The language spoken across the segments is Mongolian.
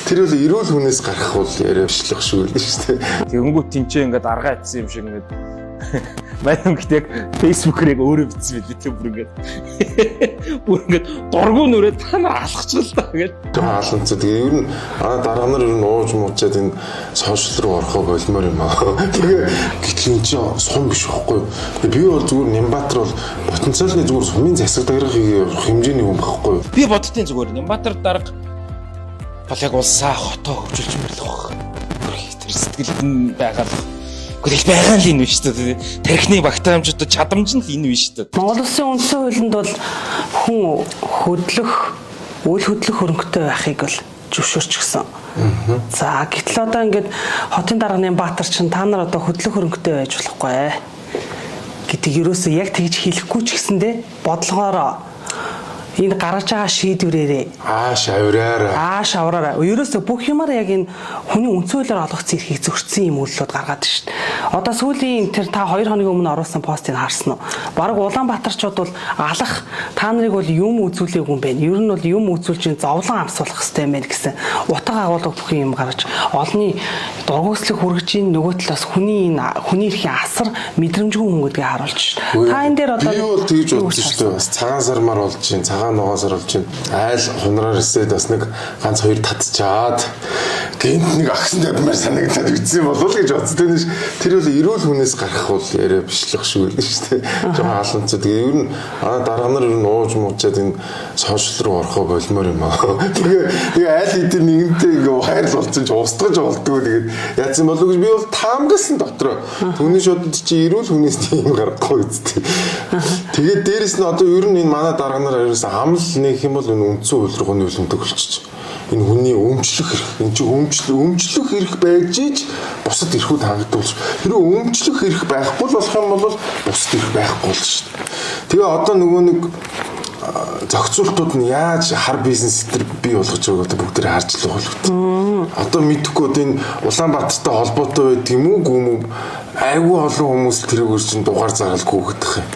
Тэр бол эрүүл хүнээс гарах бол яриа бичлэх шүү дээ шүү дээ. Тэгэнгүүт тэнцээ ингээд аргаа ицсэн юм шиг ингээд манай ингээд яг фэйсбүүкээр яг өөрөө бичсэн байл тийм бүр ингээд дургуун нүрээ та нар алхачихлаа гэж. Хаалцаа тэгээ ер нь дарга нар ер нь ууж муучаад энэ сошиал руу орохоо болмоор юм аа. Тэгээ гэтэл энэ чинь сум биш байхгүй. Би бол зүгээр Нямбатар бол потенциалны зүгээр сумын засаг даргахыг хэмжээний хүн байхгүй. Би боддtiin зүгээр Нямбатар дарга бол яг улсаа хотоо хөгжүүлж мөрлөх баг. Тэр сэтгэлд нь байгаа л гэхдээ байгаа л энэ биш үү? Тархины багтаамжууд чадамж нь л энэ биш үү? Монгол Улсын үндсэн хуулинд бол хүн хөдлөх, үйл хөдлөх хөрөнгөтэй байхыг бол зөвшөөрчихсөн. За гэтэл одоо ингээд хотын дарга Нямбатар чинь та нар одоо хөдлөх хөрөнгөтэй байж болохгүй гэдэг ерөөсөө яг тэгж хэлэхгүй ч гэсэндээ бодлогоороо энэ гаргаж байгаа шийдвэрээрээ шавраараа ерөөсөө бүх юмар яг энэ хүний үндсэн хуулиар олгогдсон эрхийг зөрчсөн юм үйлдэлүүд гаргаад байна шүү дээ. Одоо сүүлийн тэр та 2 хоногийн өмнө оруулсан постыг харсан уу? Бараг Улаанбаатарчууд бол алах та нарыг бол юм үзүүлээгүй юм байна. Ер нь бол юм үзүүлж зовлон амсуулах хэрэгтэй юм байна гэсэн утга агуулга бүх юм гаргаж олонний дургуйслыг хүргэж ийн нөгөө талаас хүний эрхийн асар мэдрэмжгүй хүн гэдгийг харуулж байна. Та энэ дээр одоо би бол тэгж бодсон шүү дээ. Бас цагаан сармаар болж байна. Нугасаар болж байна. Айл хунраар эсээд бас нэг ганц хоёр татчаад гэнт нэг агсан тавьмаар санагдаад үтсэн болов гэж бодсон. Тэр бол эрүүл хүнээс гарах бол яриа бичлэх шүү дээ шүү дээ. Жохоо хаалцаа. Тэгээ ер нь дарга нар ер нь ууж муучаад энэ сошиал руу орохоо болмоор юм аа. Тэгээ айл хэдийн нэгэнтэй ингээ хайр болсон ч устгаж болдгоо. Тэгээд яатсан болов гэж би бол таамагласан дотроо. Түүний шууд чи эрүүл хүнээс тийм гарахгүй үсттэй. Тэгээд дээрэс нь одоо ер нь энэ манай дарга нар ерөөсөө амл нэг юм бол энэ үндсэн хууль руу нөлөөлөмдөг болчих. Энэ хүний өмчлөх хэрэг, энэ чинь өмчлөх хэрэг байж ич бусад эрхүүд хангагдуулж. Хэрэв өмчлөх хэрэг байхгүй болох юм бол бусад эрх байхгүй болно шүү дээ. Тэгээ одоо нөгөө нэг зохицуултууд нь яаж хар бизнес төр бий болгож байгааг бүгдээр харж л байгаа л. Одоо мэдхгүй энэ Улаанбаатартай холбоотой байдаг юм уу гүм үү? Айгүй олон хүмүүс тэрүүгээр чинь дугаар заргалгүй гэдэг юм.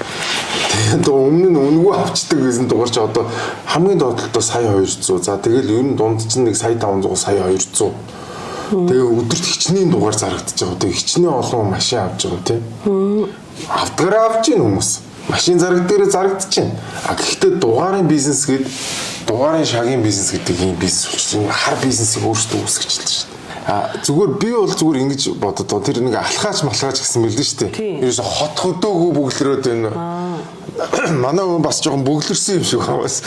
Тэгээд өмнө нь өнгөө авчдаг гэсэн дугаар чи одоо хамгийн доотлолтоо сая 200. За тэгэл ер нь дунд чинь нэг сая 500, сая 200. Тэгээ өдөрт хичнээн дугаар зарагдаж байгаа. Тэгээ хичнээн олон машин авч байгаа тийм. Автогаар авч ийн хүмүүс. Машин зарагддаграа зарагдаж байна. Гэхдээ дугаарын бизнес гээд дугаарын шагийн бизнес гэдэг ийм бизнес болчихсон. Хар бизнесийг өөрсдөө үүсгэж л шүү дээ. Зүгээр би бол зүгээр ингэж бодод тэр нэг алхаач малхаач гэсэн мэлдэн шүү дээ. Ерөөсө хот хөдөөгүй бөглөрөөд байна. Манай хүн бас жоохон бөглөрсөн юм шиг байна бас.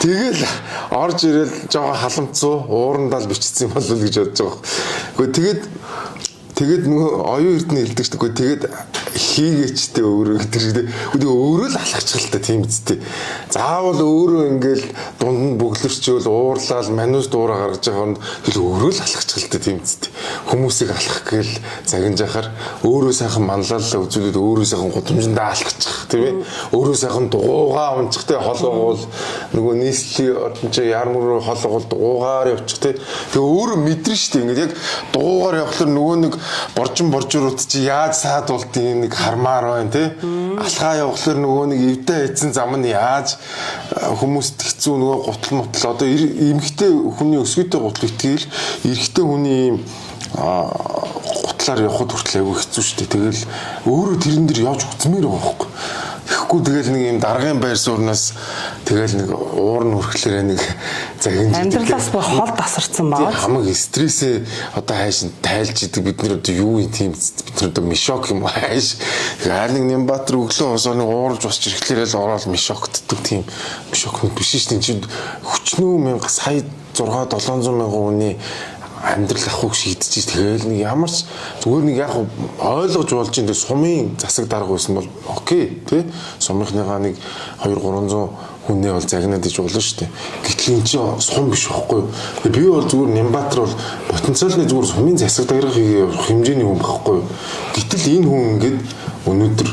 Тэгэл орж ирэл жоохон халамцуу уурандаа л бичсэн болов уу гэж бодож байгаа. Гэхдээ тэгээд нөгөө оюун эрдэнэ хэлдэг шүү дээ. Тэгээд хийгээчтэй өөрөө гэдэг шиг дээ. Өөрөө л алхачих л та тийм үстэй. Заавал өөрөө ингээл дунд нь бөглөрчөөл уурлал манус дуура гаргаж байгаа нь тэгэл өөрөө л алхачих л та тийм үстэй. Хүмүүсийг алхах гээл загинж яхаар өөрөө сайхан манлайлалаа үзүүлээд өөрөө сайхан гудамжиндаа алхачих тийм ээ. Өөрөө сайхан дугуугаа унчихтэй холоогоол нөгөө нийслэлийн ордонч ярмар руу холоогоол дугуугаар явчих тийм. Тэгээ өөрөө мэдэрнэ шүү дээ. Ингээд яг дугуугаар явхлаар нөгөө нэг боржрууд чи яаж саад болд юм нэг хармаар байна тий. Алхаа явахлаар нөгөө нэг эвдээ эзэн зам нь яаж хүмүүст хэцүү нөгөө гутал мутал одоо эмхтэй хүний өсгөөтэй гутал итгэл эрэгтэй хүний гутлаар явхад хүртэл аягүй хэцүү шүү дээ. Тэгэл өөрөө тэрэн дээр явж үзмээр байгаа байхгүй. Тэгэхгүй тэгэл нэг юм даргын байр суурнаас тэгэл нэг уурн хүрхлээрээ нэг загинж амьдралаас бүр хол тасарсан баа. Хамаг стрессээ одоо хайш тайлж идэг бид нэр одоо юу юм тийм бид нар одоо мишок юм хайш. Айл нэг Нямбатар өглөө усаа нэг уурж босч ирэхлээрээ л ороод мишоктдаг тийм мишок биш шүү дээ. Чи хүчнүү 1000 сая 600-700 мянган хүний амьдрал ахуйг шийдчихэж тэгэл нэг ямар ч зүгээр нэг яг ойлгож болж энэ сумын засаг дарга байсан бол окей тий сумынхныгаа нэг 200-300 хүнээ бол загнаад иж болно шүү дээ. Гэтэл энэ чинь сум биш байхгүй. Би бол зүгээр Нямбатар бол потенциалны зүгээр сумын засаг даргахыг хэмжээний хүн байхгүй. Гэтэл энэ хүн ингээд өнөөдөр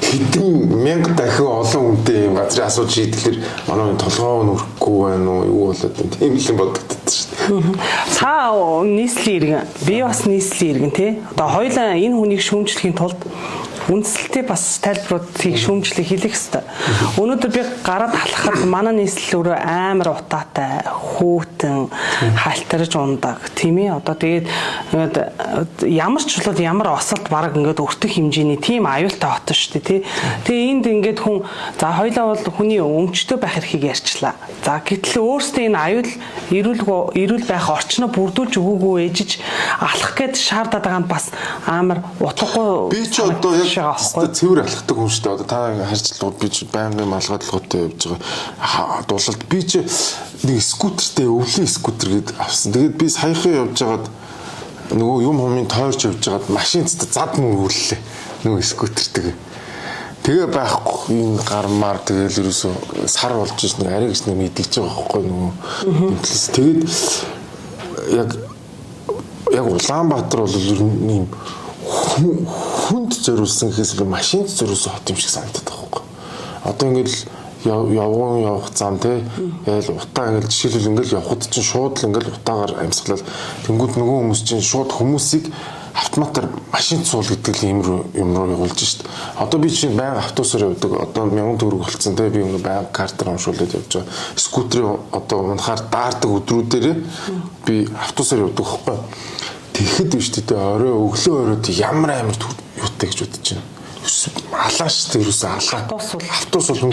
хэдэн мянга дахин олон хүнтэй юм газрын асуудал шийдэхлээр манай толгоо нь өрөхгүй байна уу юу болоод байна тийм л юм бодогддог шүү дээ. Цаа нийслэлийн иргэн би бас нийслэлийн иргэн тий. Одоо хоёулаа энэ хүнийг шүүмжлэхийн тулд үндсэлтэй бас тайлбаруудыг шүүмжлэх хэлэх хэрэгтэй. Өнөөдөр би гараад алхахад манай нийслэл өөрөө амар утаатай, хүүтэн, халтарж ундаг тийм ээ. Одоо тэгээд ямар ч болоод ямар осолд баг ингээд өртөх хэмжээний тийм аюултай хот шүү дээ тий. Тэгээ энд ингээд хүн за хоёлаа бол хүний өмчтөй байх эрхийг ярьчлаа. За гэтэл өөртөө энэ аюул эрүүл байх орчноо бүрдүүлж өгөөгүй ээжиж алах гээд шаардаад байгаа нь бас амар утгагүй. Би ч одоо яг цэвэр алхдаг хүн шүү дээ. Одоо та харж л би ч байнгын малгайдлоготой явж байгаа. Дуулалт би ч нэг скутертэй өвлийн скутер гээд авсан. Тэгээд би саяхан явж байгаад нөгөө юм хумын тойрч явж байгаад машинт зад мөрүүллээ. Нөгөө скутертэйгээ. Тэгээ байхгүй энэ гармаар тэгэл ерөөсө сар болж ш нэг ари гэж нэг мэдчихэж байгаа байхгүй нөгөө. Тэгээд яг Улаанбаатар бол ер нь юм хүнд зориулсан гэхээс илүү машинд зориулсан хот юм шиг санагдаад байгаа байхгүй. Одоо ингээд явах зам те ял утаа ингээд жишээлбэл ингээд явхад чинь шууд л ингээд утаагаар амьсгалал тэнгууд нөгөө хүмүүс чинь шууд хүмүүсийг автоматар машинд суул гэдэг юм руу явуулж шít. Одоо би чинь байнга автобусаар явдаг. Одоо 1000 төгрөг болцсон те би ингээд байнга картаар уншуулад явж байгаа. Скутерийн одоо унахаар даардаг өдрүүдээр би автобусаар явдаг байхгүй. Тэгэхэд биш тэ орой өглөө оройд ямар амар юутай гэж бодож байна. Алааш тэ ерөөсөө алаа. Автобус бол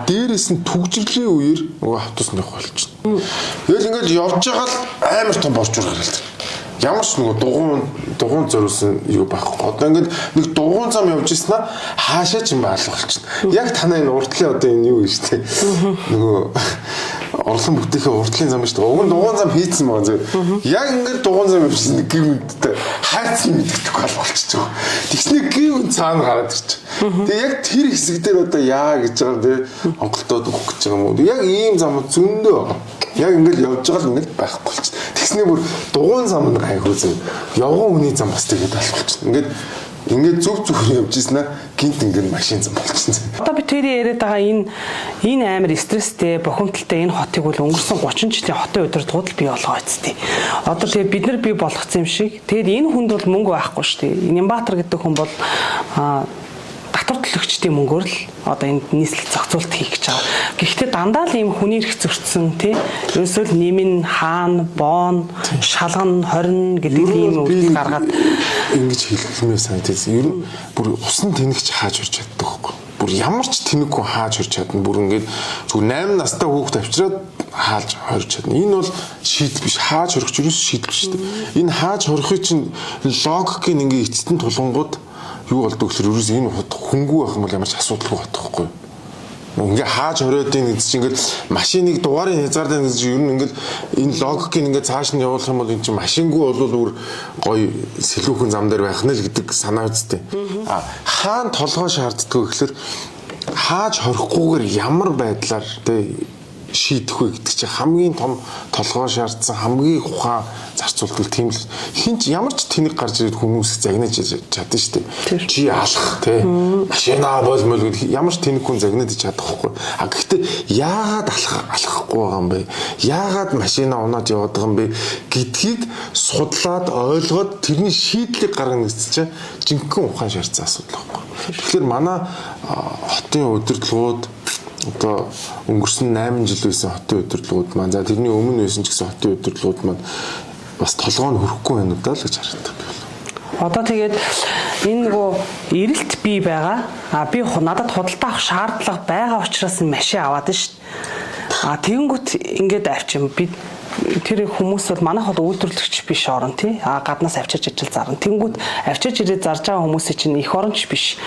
дээрээс нь түгжирлийн үеэр нөгөө автобусных болчихно. Тэгэл ингээд явж байгаа л амар том борчуур гараад. Ямар ч нөгөө дугуун зориулсан юу байхгүй. Одоо ингээд нэг дугуун зам явж ирсэн аа хаашаа ч юм баалга болчихно. Яг танай энэ уртлын одоо энэ юу гэж тэ нөгөө орлон бүтээхээ уртлын зам шүү дээ. Уг нь дугуун зам хийцэн байгаа зөв. Яг ингээд дугуун зам явчихсан нэг гин үдтэй хайцсан мэддэхгүй болчихж байгаа. Тэгснэ гин цаана гараад ирчих. Тэгээ яг тэр хэсэг дээр одоо яа гэж байгаа те онголтоод өгөх гэж байгаа юм уу. Яг ийм зам зөндөө. Яг ингээд явж байгаа л ингээд байхгүй болчих. Тэгснэ бүр дугуун зам нь гайхуу зөв. Явган хүний зам бас тэгээд алхуулчих. Ингээд зүг явж ийснэ гинт ингээд машин зам болчихсон. Одоо би тэрийг яриад байгаа энэ амар стресстэй, бохомдолтой энэ хотыг бол өнгөрсөн 30 жилийн хотын удирдлагууд л бий болгоо эцтэй. Одоо тэгээ бид нар бий болгоцсон юм шиг. Тэгээд энэ хүнд бол мөнгө байхгүй шүү дээ. Нямбатар гэдэг хүн бол татвар төлөгчдийн мөнгөөр л одоо энэ нийслэл зохицуулт хийх гэж байгаа. Гэхдээ дандаа л ийм хүний эрх зөрчсөн тий ерөөсөө л нэмэн хаана боон шалган хорин гэдэг ийм үйл гаргаад ингэж хэлмээр санагдаж ер нь бүр усан тэнэгч хааж урч чаддаг байхгүй. Бүр ямар ч тэнэг хүн хааж урч чадна. Бүр ингээд зүгээр 8 настай хүүхд авчираад хааж хорж чадна. Энэ бол шийдэл биш. Хааж хорих ч ерөөс шийдэл биш шүү дээ. Энэ хааж хорихыг чинь логикийн ингээд эцэстэн тулгангууд юу болдог гэхээр ерөөс энэ хөнгүү байх юм бол ямар ч асуудалгүй байхгүй. Ингээ хааж хориод ийн гэж чинь ингээд машиныг дугаарын хязгаарлаа гэж ер нь ингээд энэ логикийг ингээд цааш нь явуулах юм бол энэ чинь машингүй бол өөр гоё сэлүүхэн зам дээр байх нь л гэдэг санаа үсттэй. Хаана толгой шаарддаг гэхээр хааж хорихгүйгээр ямар байдлаар тэ шийдэх вэ гэдэг чинь хамгийн том толгой шаардсан хамгийн ухаан зарцуулдаг тийм л хинч ямар ч тэнэг гарч ирээд хүмүүс загнаж чадна шүү дээ. Чи алах тий машина болмол гэдэг ямар ч тэнэг хүн загнаж чадахгүй. Гэхдээ яагаад алахгүй байгаа юм бэ? Яагаад машина унаад яваад байгаа юм бэ гэдгийг судлаад ойлгоод тэрний шийдлийг гаргана гэсэн чинь жинхэнэ ухаан шаардсан асуудал байхгүй. Тэгэхээр манай хотын удирдлагууд одоо өнгөрсөн 8 жил байсан хотын удирдлагууд маань за тэрний өмнө байсан ч гэсэн хотын удирдлагууд маань бас толгой нь хөрөхгүй байна удаа л гэж харагдав. Одоо тэгээд энэ нөгөө эрэлт бий байгаа. Би надад худалдаа авах шаардлага байгаа учраас машин аваад нь шүү дээ. Тэгэнгүүт ингээд авчим би тэр хүмүүс бол манайх бол үйлдвэрлэгч биш орон тий гаднаас авчирч ижил зарна. Тэнгүүт авчирч ирээд зарж байгаа хүмүүсийн чинь их оронч биш.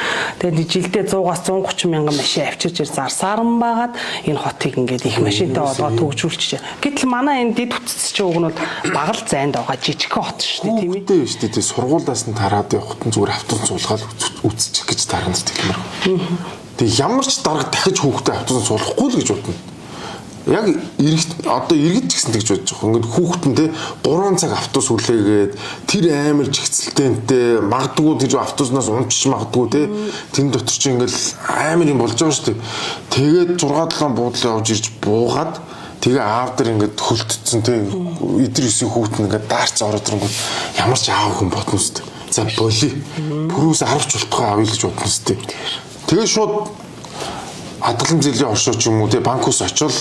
Тэгээд жилдээ 100-аас 130 мянган машин авчирч ир зарсаран байгаад энэ хотыг ингээд их машинтай болгоод төгжүүлчих. Гэтэл манай энэ дид утас чинь уг нь бол багал зайд байгаа жижигхэн хот шүү дээ тийм ээ. Тийм шүү дээ. Сургуулиас нь тараад явахад нь зүгээр автобус суулгаад үцчих гэж тарна гэмээр. Тэг ямар ч дарга дахиж хүүхдээ автобус суулгахгүй л гэж бодно. Яг одоо иргэд ч гэсэн тэгж бодож байгаа. Ингээд хүүхэд нь те 3 цаг автобус хүлээгээд тэр амар жигцэлтэнтэй магадгүй тэр автобуснаас унчиж магадгүй те тэн дотор чи ингээд амар юм болж байгаа шүү дээ. Тэгээд 6-7 буудлын явж ирж буугаад тэгээ аав дээр ингээд хөлтцсөн те эдэр 9 хүүхэд нь ингээд даарц ороод ирэнгүүт ямар ч аав хүн бодно шүү дээ. За боли. Пүрүүс 10 ч болтгоо авъя гэж бодно сте. Тэгээ шууд хадгалан зэлийн оршуу ч юм уу те банкус очивол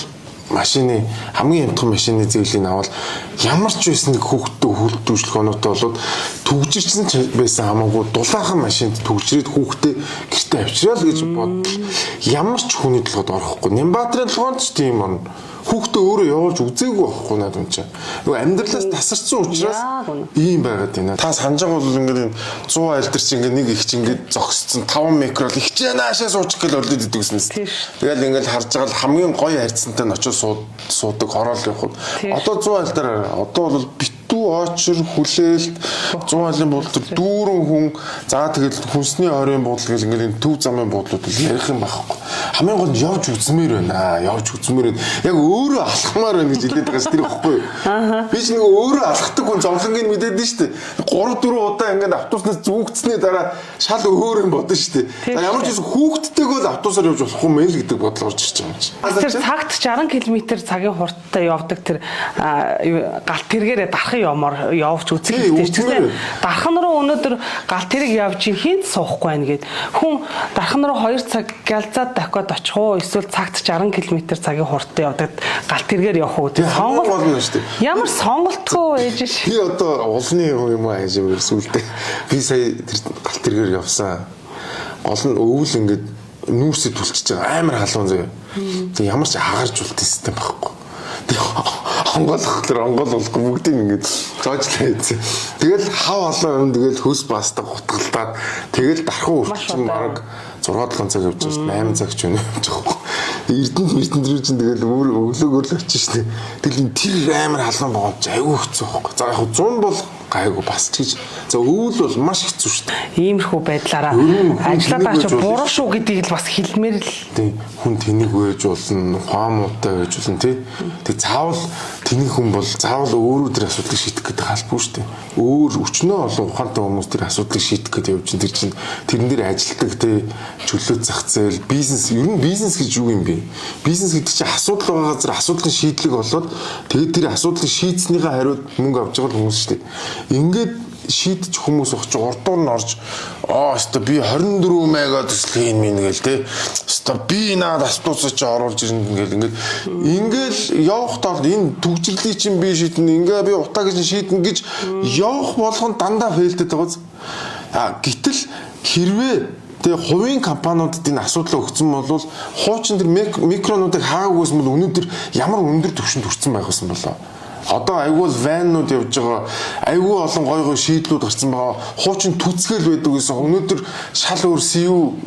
машины хамгийн хямдхан машины зэглийг авал ямар ч байсан нэг хүүхдтэй хөлдөөжлөх оноотой болоод түгжирчсэн байсан хамаагүй дулаахан машинд түгжрээд хүүхдээ гэртээ авчраа л гэж бодлоо. Ямар ч хүний толгойд орохгүй. Нямбатрын толгойд ч тийм он. Хүүхдээ өөрөө явуулж үзээгүй байхгүй надад юм чинь. Нөгөө амьдралаас тасарсан учраас ийм байгаад байна. Та санаж байгаа бол ингээд 100 айлтар чи ингээд нэг их чи ингээд зогсцсон 5 микрол их чи наашаа суучих гээл олдод идэг гэсэн. Тэгэл ингээд харж байгаа л хамгийн гоё хайрцантай нь очиж суудаг хороол явахад. Одоо 100 айлтар одоо бол битүү очир хүлээлт 100 айлын буудлууд дүүрэн хүн за тэгэл хүнсний ойрын буудлыг ингээд төв замын буудлууд ярих юм байхгүй. Хамгийн гол нь явж үзмээр байна. Явж үзмээр яг өөрөө алхмаар байна гэж хэлээд байгаа шүү дээ байхгүй юу? Би ч нэг өөрөө алхдаг хүн зовлонгийн мэдээд нь шүү дээ. 3-4 удаа ингээд автобуснаас зүгцсний дараа шал өөр юм бодно шүү дээ. Ямар ч гэсэн хүүхдтэйг бол автобусаар явж болохгүй мэн л гэдэг бодол орж ирж байгаа юм чи. Тэр цагт 60 км цагийн хурдтай явдаг тэр галт тэргээрээ дарахын юмор явж үзэх хэрэгтэй ч гэсэн дархан руу өнөөдөр галт тэрэг явж хинт суухгүй байна гэд хүн дархан руу 2 цаг галзаад дахиад очих уу эсвэл цагт 60 км цагийн хурдтай явдаг галт тэргээр явах уу сонголт болно шүү дээ. Ямар сонголтгүй ээж ш. Би одоо улны юм аа яаж юм сүултээ. Би сая тэр галт тэргээр явсан. Гол нь өвөл ингээд нүүрсэд түлчиж байгаа амар халуун заяа. Тэг ямар ч хагарч үлдсэн систем байхгүй. Тэг онгол бүгдийг ингээд зоожлаа хийсэн. Тэгэл хав олон юм тэгэл хөс бастаг гутгалтаад тэгэл дархан үрчин баг 6-7 цаг явж байгаа 8 цаг ч өнөө явж байгаа. Эрдэнэ рүү чинь тэгэл өглөөгөр л очиж штэ. Тэгэл энэ тэр амар халуун богонд айгүй хэцүү байхгүй. За яг 100 бол гайгүй бас ч гэж. За өвөл бол маш хэцүү штэ. Иймэрхүү байдлаараа ажиллаад байгаа ч буруу шүү гэдгийг л бас хэлмээр л. Тэг хүн тэнийг вэж болно, хаамуутай вэж болно тий. Тэг заавал тэнийг хүн бол заавал өөрөө тэр асуудлыг шийдэх гэдэг халбгүй штэ. Өөр өчнөө олон ухаантай хүмүүс тэр асуудлыг шийдэх гэдэг явж тэр чинь тэрэн дээр ажилтдаг тий. Чөлөө зах зээл, бизнес, ер нь бизнес гэж юу юм бэ? Бизнес гэдэг чинь асуудал байгаа газар асуудлын шийдлэг болоод тэгээд тэр асуудлыг шийдснийхээ хариуд мөнгө авч байгаа хүмүүс шүү дээ. Ингээд шийдэж хүмүүс ухаж урдуур нь орж өстой би 24 мега төслийг минь гээл те өстой би наад автобусаа чи оруулж ирнэ ингээл явахдаа энэ төгжрлийг чинь би шийднэ ингээ би утаа гэж шийднэ гэж явах болгон дандаа фейлдэд байгаа. Гэтэл хэрвээ тэгээ хувийн компаниудад энэ асуудлаа өгсөн бол хуучин тэр микронуудыг хаагүйс бол өнөөдөр ямар өндөр түвшинд хүрсэн байх байсан болоо. Одоо айгүй ваннууд явж байгаа айгүй олон гой гой шийдлүүд гарсан байгаа. Хуучин түцгээл байдаг гэсэн. Өнөөдөр шал өөр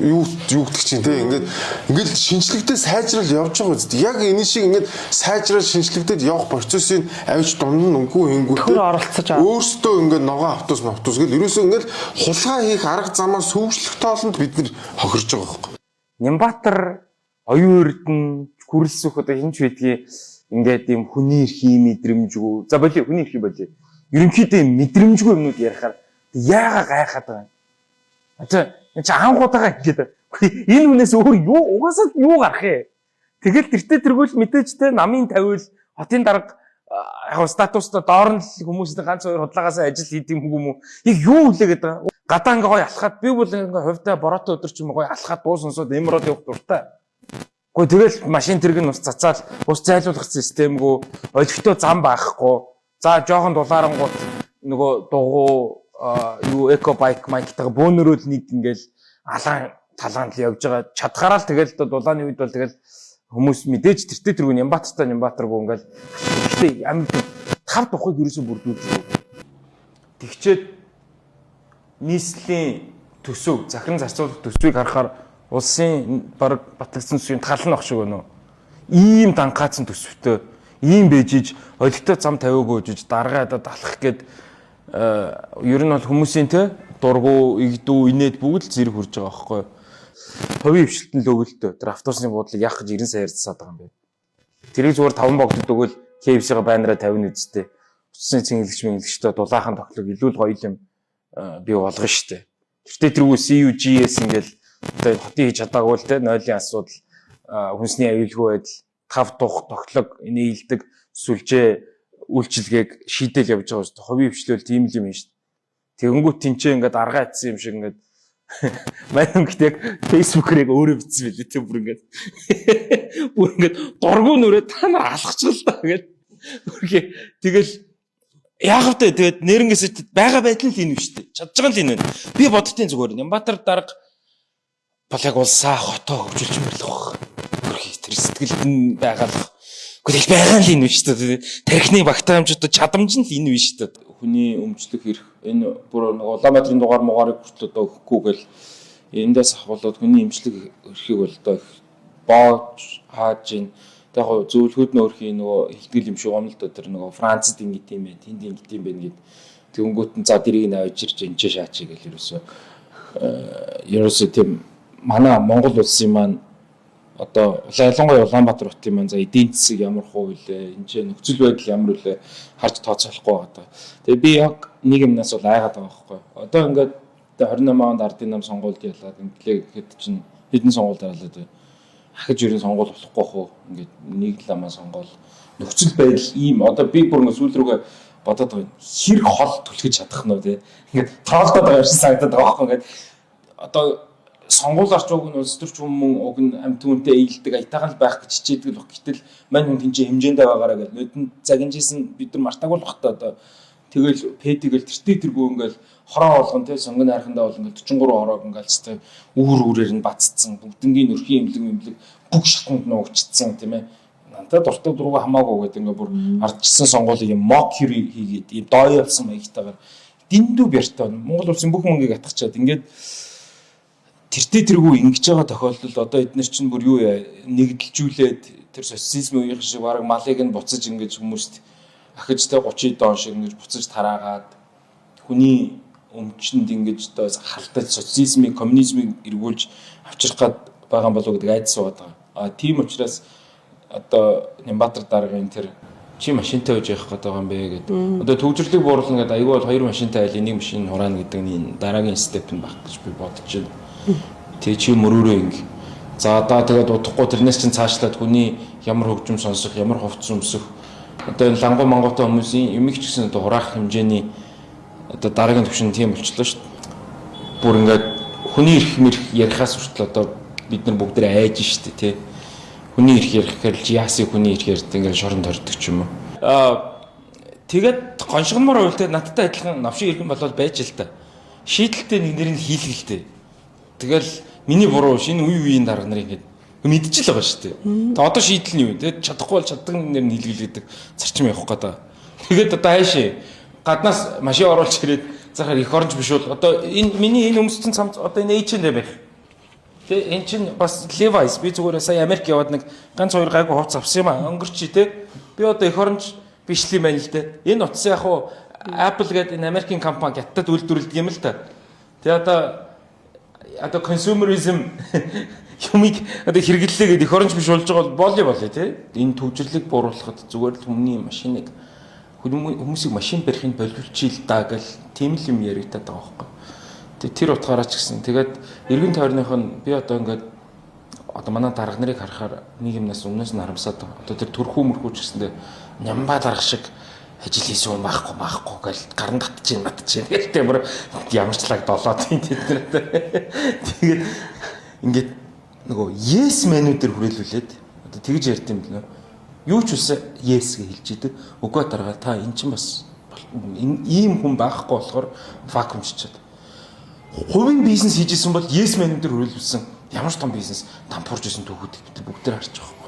юу гэдэг чинь те ингээд шинжлэхдээ сайжрал явж байгаа үст. Яг энэ шиг ингээд сайжрал шинжлэгдээд явах процессын авч дунд нь үгүй хэнгүүтэй өөрсдөө ингээд ногоон автобус гэл ерөөсөө ингээд хулгай хийх арга замаар сүүжлэх тоолонд бид нэр хохирж байгаа байхгүй. Нямбатар оюун эрдэнэ хүрэлцэх одоо хинч байдгийг ингээд юм хүний эрхий мэдрэмжгүй. За болий хүний эрхий болий. Ерөнхийдөө мэдрэмжгүй юмнууд ярихаар яага гайхаад байгаа юм. Чи анхудаага ингээд энэ хүнээс өөр юу угаасаа юу гарах юм. Тэгэл тэртээ тэргүүл мэдээж те намын тавиул хотын дарга яг статустай доор нь хүмүүстэй ганц хоёр худлаагаас ажил хийдэг юм уу? Яг юу үлээгээд байгаа. Гадаа ингээ гоё алхаад би бол ингээ хувьдаа бороотой өдөр ч юм гоё алхаад дуу сонсоод эмроод явах дуртай. Гэхдээ тэгэл машин тэрэг нь ус цацаал ус зайлуулах системгүй олигтой зам байхгүй. За жоохон дулаарангууд нөгөө дугуй юу эко байк майктайгаа бөөнөрөөл нэг ингээл алаан талаан л явж байгаа. Чадхаараа л тэгэл дулааны үед бол тэгэл хүмүүс мэдээж тэртээ тэргүй Нямбатаргүй ингээл гэхдээ амьд тав тухайг ерөөсөө бүрдүүлж. Тэгчээд нийслэлийн төсөв захиран зарцуулах төсвийг харахаар улсын бараг батлагдсан төсвийн тал нь ах шиг байна уу? Ийм дангаацсан төсвөтэй ийм бэжиж олигтой зам тавиагүй жиж даргаадад алах гээд ер нь бол хүмүүсийн те дургу игдүү инээд бүгд л зэрэг хурж байгаа байхгүй юу? Хувийн хвшилтэн л өгөлтөө тэр автобусны буудлыг яах гэж 90 сая ярьцсаад байгаа юм бэ. Тэрийг зүгээр 5 богдод өгөөл KFC-га байнараа 50 үсттэй. Уцсын цэнгэлэгчтэй дулаахан тоглог илүү л гоё юм би болгоно штэ. Тэртээ тэргүй CUGS ингээл одоо хотын хийж чадаагүй л те нойлын асуудал хүнсний аюулгүй байдал тав тух тоглог нээлдэг сүлжээ үйлчилгээг шийдэл явж байгаа шүү дээ. Хувийн хвшлэл тийм л юм шүү дээ. Тэгэнгүүт тэнцээ ингээд аргаа атсан юм шиг ингээд манай өнгөтэй яг фэйсбүүкээр яг өөрөө бичсэн байлээ тийм бүр ингээд дургуун нүрээ та нар алхачихл та гэдэг. Тэгэл яг тэ тэгээд нэрнгээсээ байгаа байдал нь л энэ шүү дээ. Чадж байгаа л энэ байна. Би боддtiin зүгээр Нямбатар дарга бол яг улсаа хотоо хөгжүүлж мөрлөх баг. Тэр сэтгэлд нь байгалах. Гэхдээ байгаа л энэ шүү дээ. Тархины багтаамжууд чадамж нь л энэ биш шүү дээ. Хүний өмчлөх хэрэг энэ бүр нэг Улаанбаатарын дугаар муугарыг хүртэл одоо өгөхгүй гэл эндээс ахвалаад хүний эмчлэг өрхийг бол одоо боож хааж ийн. Яг гоо зөвлөхөд нөөрхийн нөгөө хилтгэл юм шиг юм л да тэр нөгөө Францад ингэт юм байна, тэнд ингэт юм байна гэд тэгэнгүүт нь за дэрийг нь авчирч энэ ч шаачиг гэл ерөөсөө тийм манай Монгол улсын маань одоо ялангуяа Улаанбаатар хотын маань за эдийн засаг ямар хуу вэ? Энд чинь нөхцөл байдал ямар вэ? Харж тооцоолохгүй байгаа даа. Тэгээ би яг нэг юмнаас бол айгаад байгаа байхгүй. Одоо ингээд 28 онд ардын нам сонгуульд ялаад инглээ гэхэд чинь хэдэн сонгуульд ялаад вэ? Ахиж ерөн сонгуул болохгүй хөө. Ингээд нэг л ламаа сонгуул. Нөхцөл байдал ийм одоо би бүр ингээд сүүл рүүгээ бодоод байна. Хэр хол түлхэж чадах нь вэ? Ингээд тоолдоод байгаа шиг санагдаад байгаа байхгүй. Ингээд одоо сонгуулаарч уг нь улс төрч хүмүүс уг нь амт түнтэй ээлдэг аятайхан байх гэж хичээдэг л баг. Гэтэл мань хүн тэнцээ хэмжээндээ байгаараа гэж нүдэнд загинжсэн бид нар мартаагүй л бахта одоо тэгэл пэдигэл тэртээ тэргүй ингээл хороо болгон те сонгон хайрхандаа бол ингээл 43 хороог ингээл ч те үүрээр нь баццсан бүгднгийн өрхийн эмнэлэг бүх шатанд нуугчдсан тийм ээ надад дуртай дургу хамаагүй гэдэг ингээ бүр ардчсан сонгуулийг юм мокюри хийгээд ийм дооёолсон маягтайгаар дэндүү бяртай Монгол улсын бүх мөнгийг атгачаад ингээд тэртээ тэргүй ингэж байгаа тохиолдолд одоо эдгээр чинь бүр юу нэгдэлжүүлээд тэр социализм үеийн шиг баг малыг нь буцаж ингэж хүмүүст ахижтай 30 дон шиг ингэж буцаж тараагаад хүний өмчөнд ингэж одоо халтаж социализмыг коммунизмыг эргүүлж авчрах гад байгаа болов гэдэг айдас байгаа. Тийм учраас одоо Нямбатар даргын тэр чи машинтай үж явах гэдэг юм бэ гэдэг. Одоо төвжирлийг бууруулна гэдэг аюул бол 2 машинтай айл энийг машин хураана гэдэг нь дараагийн степ нь баг гэж би бодож байна. Тэгээ чи мөрөөрөө инг. За одоо тэгээд удахгүй тэрнээс чинь цаашлаад хүний ямар хөгжим сонсох, ямар хувцс өмсөх. Одоо энэ лангуу мангуутай хүмүүсийн юмэг ч гэсэн одоо хураах хэмжээний одоо дараагийн түвшин тийм болчихлоо шүү дээ. Бүр ингээд хүний эрх мэрх ярихаас хүртэл одоо бид нар бүгд айж штэ тий. Хүний эрх ярихээр л яасын хүний эрх ярьдаг ингээд шоронд хордог ч юм уу. Тэгээд гоншигмор уйлтай надтай адилхан навшиг иргэн болол байж л та. Шийдэлтэй нэг нэр нь хийлгэлтэй. Тэгэл миний буруу шинэ үеийн дарга нарыг ингээд мэдчихэл байгаа шүү дээ. Тэгээ одоо шийдэл нь юу вэ? Тэгээд чадахгүй бол чаддаг нэр нь хийлгэлээдэг зарчим явах гэдэг. Тэгээд одоо хайшээ гаднаас машин оруулж ирээд захаар их оронч биш бол одоо энэ миний энэ өмссөн цамц одоо энэ H&M байх. Тэгээ энэ чинь бас Levi's би зүгээр сая Америк яваад нэг ганц 2 гайгүй хувцас авсан юм аа. Өнгөрчий те. Би одоо их оронч биш л юм байна л дээ. Энэ утас яг уу Apple гэдэг энэ Америкийн компани хятад үйлдвэрлэдэг юм л та. Тэгээ одоо consumerism юмыг одоо хэрэглэлээ гэдэг их оронч биш болж байгаа бол болё тий. Энэ төвжирлийг бууруулахад зүгээр л хүмүүний машиныг хүмүүсийг машин барихын боловчил даа гэл тийм л юм яригадаад байгаа байхгүй. Тэгээ тэр утгаараа ч гэсэн тэгээд эргэн тойрных нь би одоо ингээд одоо манай дарга нарыг харахаар нэг юмнаас өмнөөс нь харамсаад одоо тэр төрхүү мөрхүү ч гэсэндээ Нямбаа дарга шиг ажил хийсэн юм байхгүй гэл гарн татчихээн. Тэгээд бүр ямар ч лаг долоод тийм тэд нар. Тэгээд ингээд нөгөө yes менюдэр хүрээлүүлээд одоо тэгж ярьд юм л нөө. Юу ч үсэ yes гэж хэлж идэг. Өгөө дарга та эн чинь бас ийм хүн байхгүй болохоор вакуумчичаад. Хувийн бизнес хийж исэн бол yes менюдэр хүрээлүүлсэн ямар ч том бизнес дампуурж исэн түүхүүд бүгд тэр харж байгаа.